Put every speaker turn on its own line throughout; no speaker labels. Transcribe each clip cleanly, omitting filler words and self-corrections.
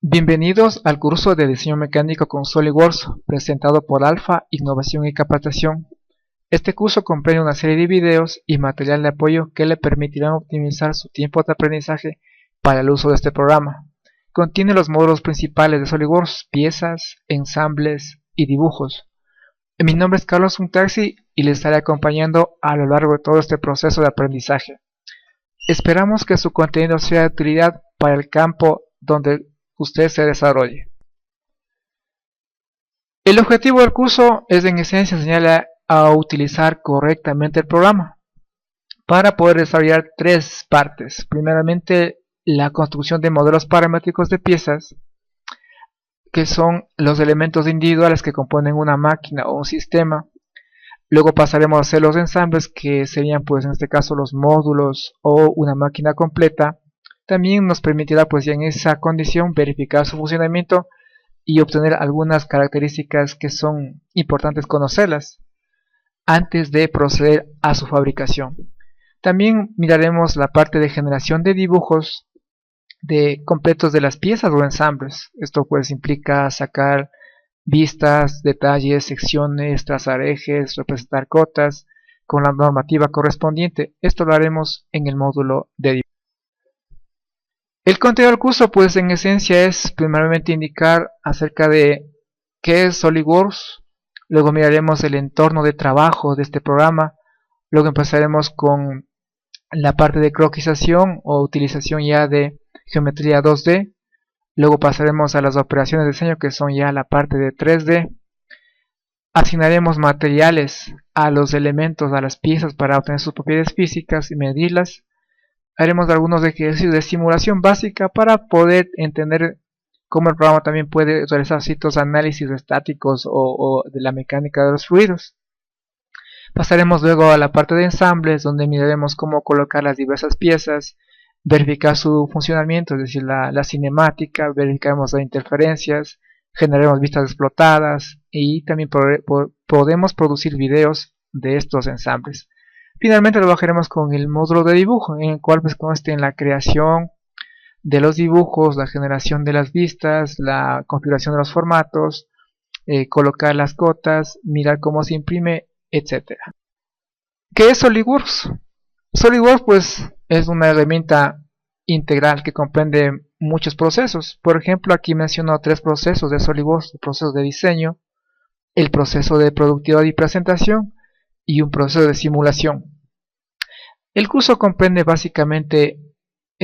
Bienvenidos al curso de Diseño Mecánico con SolidWorks, presentado por Alfa Innovación y Capacitación. Este curso comprende una serie de videos y material de apoyo que le permitirán optimizar su tiempo de aprendizaje para el uso de este programa. Contiene los módulos principales de SolidWorks, piezas, ensambles y dibujos. Mi nombre es Carlos Untaxi y les estaré acompañando a lo largo de todo este proceso de aprendizaje. Esperamos que su contenido sea de utilidad para el campo donde usted se desarrolle. El objetivo del curso es en esencia enseñarle a utilizar correctamente el programa para poder desarrollar tres partes. Primeramente, la construcción de modelos paramétricos de piezas, que son los elementos individuales que componen una máquina o un sistema. Luego pasaremos a hacer los ensambles, que serían pues en este caso los módulos o una máquina completa. También nos permitirá pues ya en esa condición verificar su funcionamiento y obtener algunas características que son importantes conocerlas antes de proceder a su fabricación. También miraremos la parte de generación de dibujos completos de las piezas o ensambles. Esto pues implica sacar vistas, detalles, secciones, trazar ejes, representar cotas con la normativa correspondiente. Esto lo haremos en el módulo de dibujo. El contenido del curso pues en esencia es primeramente indicar acerca de qué es SolidWorks, luego miraremos el entorno de trabajo de este programa, luego empezaremos con la parte de croquisación o utilización ya de geometría 2D, luego pasaremos a las operaciones de diseño, que son ya la parte de 3D, asignaremos materiales a los elementos, a las piezas para obtener sus propiedades físicas y medirlas. Haremos algunos ejercicios de simulación básica para poder entender cómo el programa también puede realizar ciertos análisis estáticos o de la mecánica de los fluidos. Pasaremos luego a la parte de ensambles, donde miraremos cómo colocar las diversas piezas, verificar su funcionamiento, es decir, la cinemática, verificaremos las interferencias, generaremos vistas explotadas y también podemos producir videos de estos ensambles. Finalmente trabajaremos con el módulo de dibujo, en el cual pues consiste en la creación de los dibujos, la generación de las vistas, la configuración de los formatos, colocar las cotas, mirar cómo se imprime, etc. ¿Qué es SolidWorks? SolidWorks pues es una herramienta integral que comprende muchos procesos. Por ejemplo, aquí menciono tres procesos de SolidWorks: el proceso de diseño, el proceso de productividad y presentación y un proceso de simulación. El curso comprende básicamente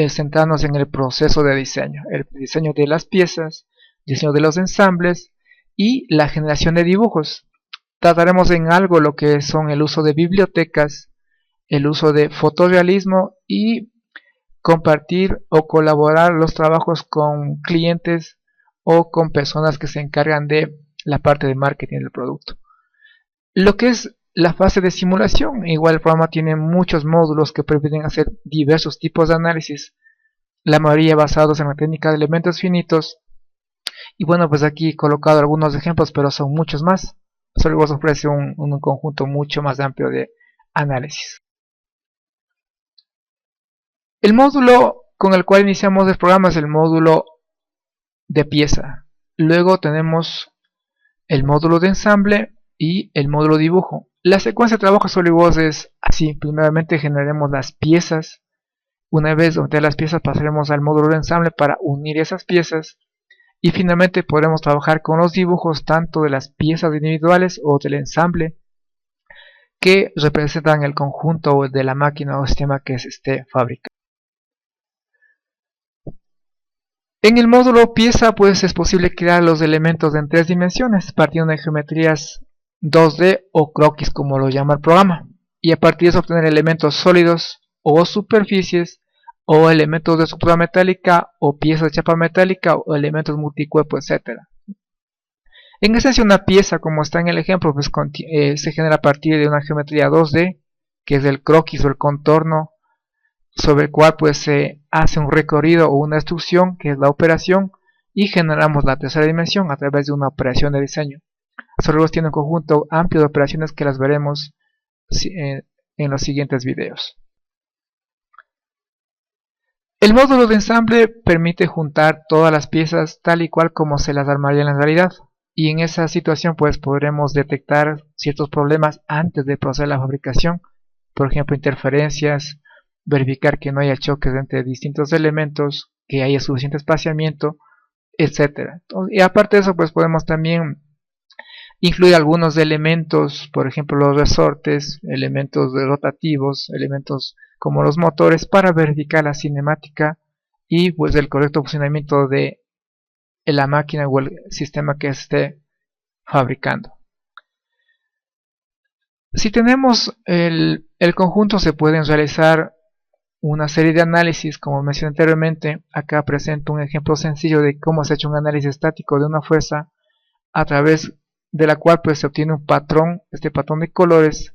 centrarnos en el proceso de diseño, el diseño de las piezas, diseño de los ensambles y la generación de dibujos. Trataremos en algo lo que son el uso de bibliotecas, el uso de fotorrealismo y compartir o colaborar los trabajos con clientes o con personas que se encargan de la parte de marketing del producto. Lo que es la fase de simulación, igual el programa tiene muchos módulos que permiten hacer diversos tipos de análisis, la mayoría basados en la técnica de elementos finitos. Y bueno, pues aquí he colocado algunos ejemplos, pero son muchos más. SolidWorks ofrece un conjunto mucho más amplio de análisis. El módulo con el cual iniciamos el programa es el módulo de pieza. Luego tenemos el módulo de ensamble y el módulo de dibujo. La secuencia de trabajo de SolidWorks es así: primeramente generaremos las piezas. Una vez obtener las piezas, pasaremos al módulo de ensamble para unir esas piezas. Y finalmente podremos trabajar con los dibujos tanto de las piezas individuales o del ensamble que representan el conjunto de la máquina o sistema que se esté fabricando. En el módulo pieza pues es posible crear los elementos en tres dimensiones partiendo de geometrías 2D o croquis, como lo llama el programa, y a partir de eso obtener elementos sólidos o superficies o elementos de estructura metálica o piezas de chapa metálica o elementos multicuerpo, etc. En esencia, una pieza, como está en el ejemplo, pues, se genera a partir de una geometría 2D, que es el croquis o el contorno, sobre el cual pues se hace un recorrido o una instrucción, que es la operación, y generamos la tercera dimensión a través de una operación de diseño. SolidWorks tiene un conjunto amplio de operaciones que las veremos en los siguientes videos. El módulo de ensamble permite juntar todas las piezas tal y cual como se las armaría en la realidad, y en esa situación pues podremos detectar ciertos problemas antes de proceder a la fabricación, por ejemplo interferencias, verificar que no haya choques entre distintos elementos, que haya suficiente espaciamiento, etcétera. Y aparte de eso pues podemos también incluir algunos elementos, por ejemplo los resortes, elementos rotativos, elementos como los motores para verificar la cinemática y pues el correcto funcionamiento de la máquina o el sistema que esté fabricando. Si tenemos el conjunto, se pueden realizar una serie de análisis, como mencioné anteriormente. Acá presento un ejemplo sencillo de cómo se ha hecho un análisis estático de una fuerza a través de la cual pues se obtiene un patrón, este patrón de colores,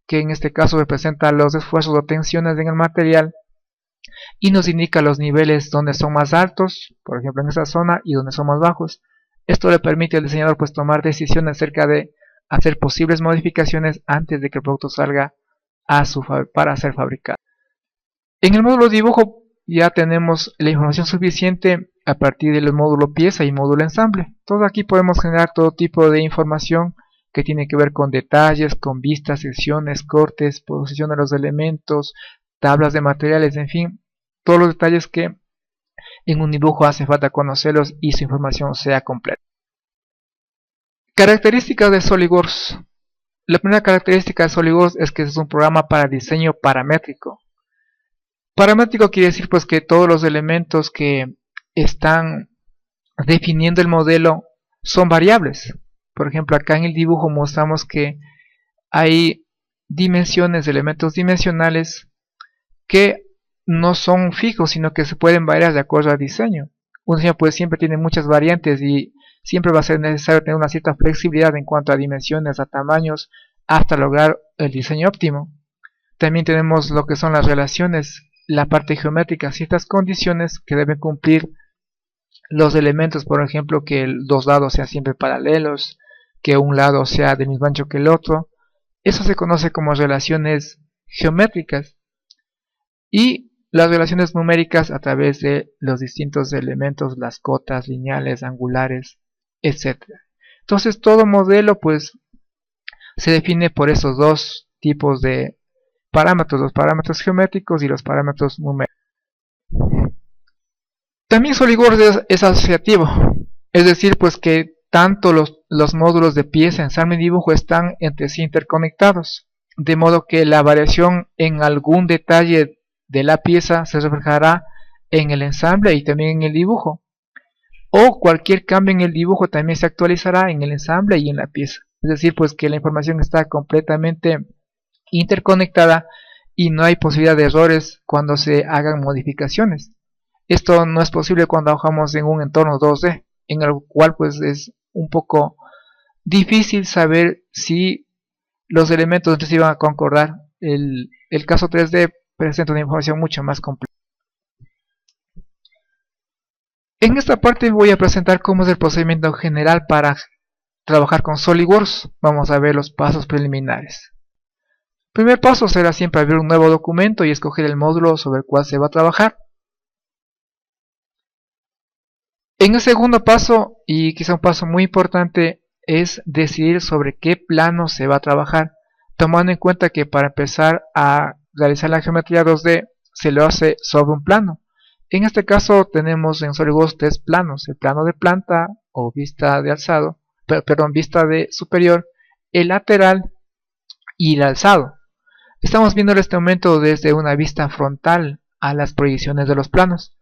que en este caso representa los esfuerzos o tensiones en el material y nos indica los niveles donde son más altos, por ejemplo en esta zona, y donde son más bajos. Esto le permite al diseñador pues tomar decisiones acerca de hacer posibles modificaciones antes de que el producto salga para ser fabricado. En el módulo dibujo ya tenemos la información suficiente a partir del módulo pieza y módulo ensamble. Entonces aquí podemos generar todo tipo de información que tiene que ver con detalles, con vistas, secciones, cortes, posición de los elementos, tablas de materiales, en fin, todos los detalles que en un dibujo hace falta conocerlos y su información sea completa. Características de SolidWorks. La primera característica de SolidWorks es que es un programa para diseño paramétrico. Paramétrico quiere decir pues que todos los elementos que están definiendo el modelo son variables. Por ejemplo, acá en el dibujo mostramos que hay dimensiones, elementos dimensionales que no son fijos, sino que se pueden variar de acuerdo al diseño. Un diseño pues siempre tiene muchas variantes y siempre va a ser necesario tener una cierta flexibilidad en cuanto a dimensiones, a tamaños, hasta lograr el diseño óptimo. También tenemos lo que son las relaciones, la parte geométrica, ciertas condiciones que deben cumplir los elementos, por ejemplo, que los lados sean siempre paralelos, que un lado sea del mismo ancho que el otro. Eso se conoce como relaciones geométricas. Y las relaciones numéricas a través de los distintos elementos, las cotas, lineales, angulares, etc. Entonces todo modelo pues se define por esos dos tipos de parámetros, los parámetros geométricos y los parámetros numéricos. También SolidWorks es asociativo, es decir, pues que tanto los módulos de pieza, ensamble y dibujo están entre sí interconectados, de modo que la variación en algún detalle de la pieza se reflejará en el ensamble y también en el dibujo, o cualquier cambio en el dibujo también se actualizará en el ensamble y en la pieza. Es decir, pues que la información está completamente interconectada y no hay posibilidad de errores cuando se hagan modificaciones. Esto no es posible cuando trabajamos en un entorno 2D, en el cual pues es un poco difícil saber si los elementos entre sí van a concordar. El caso 3D presenta una información mucho más compleja. En esta parte voy a presentar cómo es el procedimiento general para trabajar con SolidWorks. Vamos a ver los pasos preliminares. El primer paso será siempre abrir un nuevo documento y escoger el módulo sobre el cual se va a trabajar. En el segundo paso, y quizá un paso muy importante, es decidir sobre qué plano se va a trabajar, tomando en cuenta que para empezar a realizar la geometría 2D se lo hace sobre un plano. En este caso tenemos en SolidWorks tres planos: el plano de planta o vista de alzado, vista de superior, el lateral y el alzado. Estamos viendo en este momento desde una vista frontal a las proyecciones de los planos.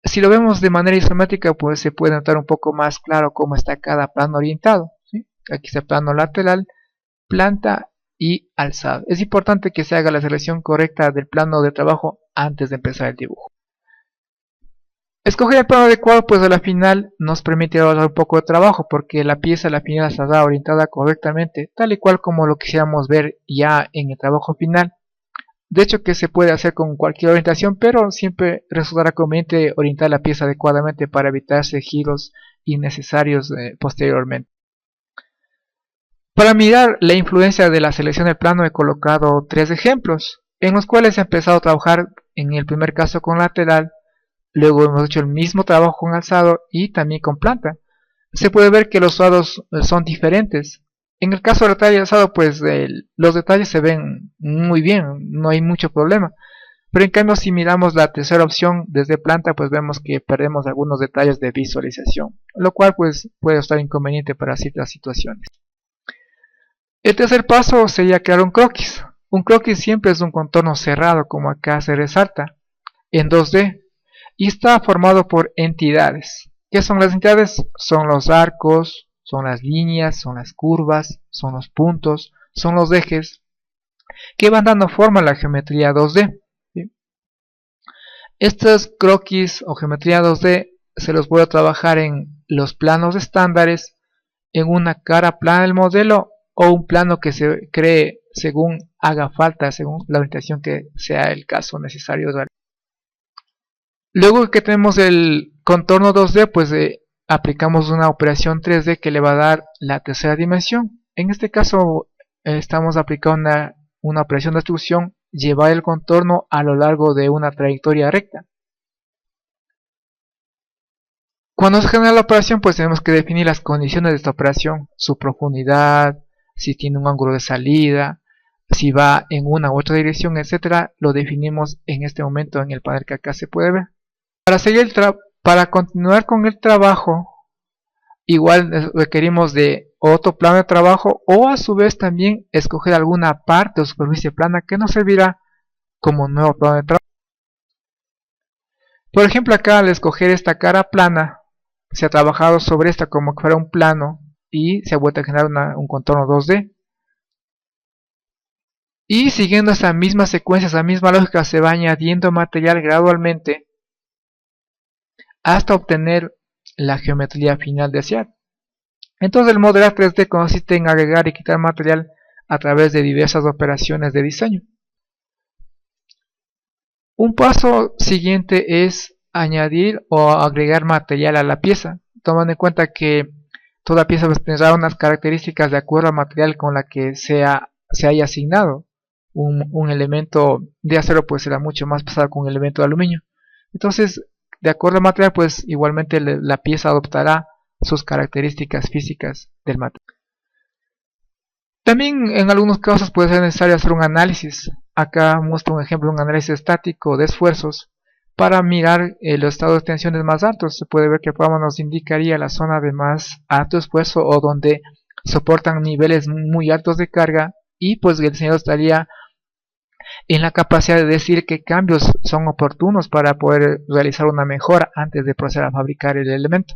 Si lo vemos de manera isométrica, pues se puede notar un poco más claro cómo está cada plano orientado, ¿sí? Aquí está el plano lateral, planta y alzado. Es importante que se haga la selección correcta del plano de trabajo antes de empezar el dibujo. Escoger el plano adecuado pues a la final nos permite ahorrar un poco de trabajo, porque la pieza a la final estará orientada correctamente, tal y cual como lo quisiéramos ver ya en el trabajo final. De hecho que se puede hacer con cualquier orientación, pero siempre resultará conveniente orientar la pieza adecuadamente para evitarse giros innecesarios posteriormente. Para mirar la influencia de la selección del plano he colocado tres ejemplos, en los cuales he empezado a trabajar en el primer caso con lateral, luego hemos hecho el mismo trabajo con alzado y también con planta. Se puede ver que los suados son diferentes. En el caso del detalle alzado, pues los detalles se ven muy bien, no hay mucho problema. Pero en cambio, si miramos la tercera opción desde planta, pues vemos que perdemos algunos detalles de visualización, lo cual pues puede estar inconveniente para ciertas situaciones. El tercer paso sería crear un croquis. Un croquis siempre es un contorno cerrado, como acá se resalta, en 2D, y está formado por entidades. ¿Qué son las entidades? Son los arcos, son las líneas, son las curvas, son los puntos, son los ejes, que van dando forma a la geometría 2D. ¿Sí? Estos croquis o geometría 2D se los voy a trabajar en los planos estándares, en una cara plana del modelo o un plano que se cree según haga falta, según la orientación que sea el caso necesario. Luego que tenemos el contorno 2D, pues aplicamos una operación 3D que le va a dar la tercera dimensión. En este caso estamos aplicando una operación de extrusión, llevar el contorno a lo largo de una trayectoria recta. Cuando se genera la operación, pues tenemos que definir las condiciones de esta operación, su profundidad, si tiene un ángulo de salida, si va en una u otra dirección, etcétera. Lo definimos en este momento en el panel que acá se puede ver. Para continuar con el trabajo, igual requerimos de otro plano de trabajo o a su vez también escoger alguna parte o superficie plana que nos servirá como nuevo plano de trabajo. Por ejemplo, acá al escoger esta cara plana, se ha trabajado sobre esta como que fuera un plano y se ha vuelto a generar un contorno 2D. Y siguiendo esa misma secuencia, esa misma lógica, se va añadiendo material gradualmente hasta obtener la geometría final deseada. Entonces el modelar 3D consiste en agregar y quitar material a través de diversas operaciones de diseño. Un paso siguiente es añadir o agregar material a la pieza, tomando en cuenta que toda pieza tendrá unas características de acuerdo al material con la que se haya asignado. Un elemento de acero pues será mucho más pesado que un elemento de aluminio. Entonces, de acuerdo al material, pues igualmente la pieza adoptará sus características físicas del material. También en algunos casos puede ser necesario hacer un análisis. Acá muestro un ejemplo de un análisis estático de esfuerzos para mirar los estados de tensiones más altos. Se puede ver que el programa nos indicaría la zona de más alto esfuerzo o donde soportan niveles muy altos de carga, y pues el diseñador estaría en la capacidad de decir qué cambios son oportunos para poder realizar una mejora antes de proceder a fabricar el elemento.